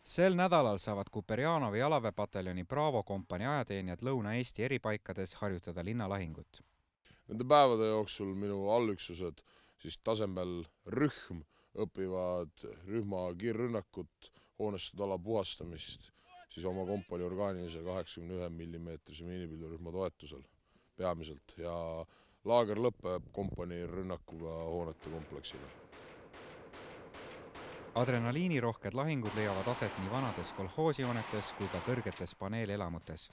Sel nädalal saavad Kuperjanovi jalaväepataljoni Bravo kompanii ajateenijad Lõuna-Eesti eripaikades harjutada linnalahingut. Nende päevade jooksul minu allüksused, siis tasemel rühm, õpivad rühma kiirrünnakut, hoonestud ala puhastamist, siis oma kompanii orgaanilise 81 mm miinipildurühma toetusel peamiselt ja laager lõpeb kompanii rünnakuga hoonete kompleksile. Adrenaliinirohked lahingud leiavad aset nii vanades kolhoosihoonetes kui ka kõrgetes paneelelamutes.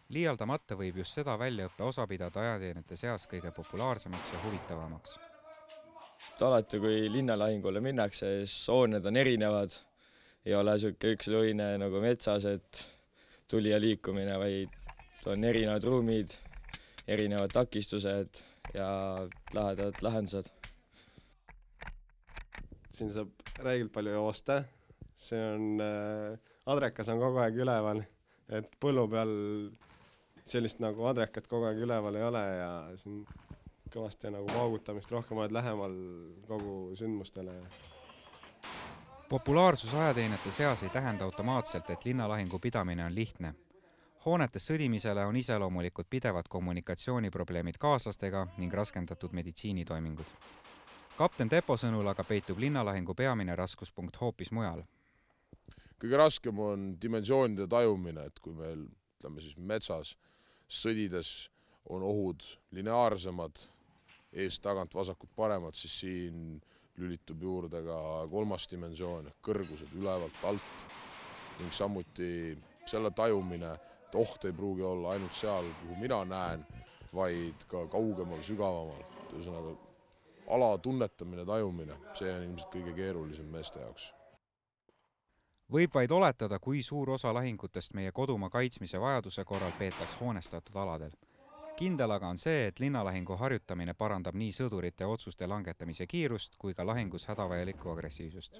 Liialdamata võib just seda väljaõppe osa pidada ajateenijate seas kõige populaarsemaks ja huvitavamaks. Alati kui linnalahingule minnakse, siis hooned on erinevad. Ei ole siuke üksluine nagu metsas, et tuli ja liikumine, vaid on erinevad ruumid, erinevad takistused ja lahedad lahendused. Siin saab räigelt palju joosta. See on, adrekas on kogu aeg üleval, et põllu peal sellist nagu adrekat kogu aeg üleval ei ole ja siin kõvasti nagu paugutamist, rohkem oled lähemal kogu sündmustele. Populaarsus ajateenijate seas ei tähenda automaatselt, et linnalahingu pidamine on lihtne. Hoonetes sõdimisele on iseloomulikud pidevad kommunikatsiooniprobleemid kaaslastega ning raskendatud meditsiinitoimingud. Kapten Tepo sõnul aga peitub linnalahingu peamine raskuspunkt hoopis mujal. Kõige raskem on dimensioonide tajumine, et kui meil siis metsas sõdides on ohud lineaarsemad, eest tagant vasakud paremad, siis siin lülitub juurde ka kolmas dimensioon, kõrgused ülevalt alt ning samuti selle tajumine, et oht ei pruugi olla ainult seal, kuhu mina näen, vaid ka kaugemal, sügavamal. Ühesõnaga, ala tunnetamine, tajumine, see on ilmselt kõige keerulisem meeste jaoks. Võib vaid oletada, kui suur osa lahingutest meie kodumaa kaitsmise vajaduse korral peetaks hoonestatud aladel. Kindel aga on see, et linnalahingu harjutamine parandab nii sõdurite otsuste langetamise kiirust kui ka lahingus hädavajalikku agressiivsust.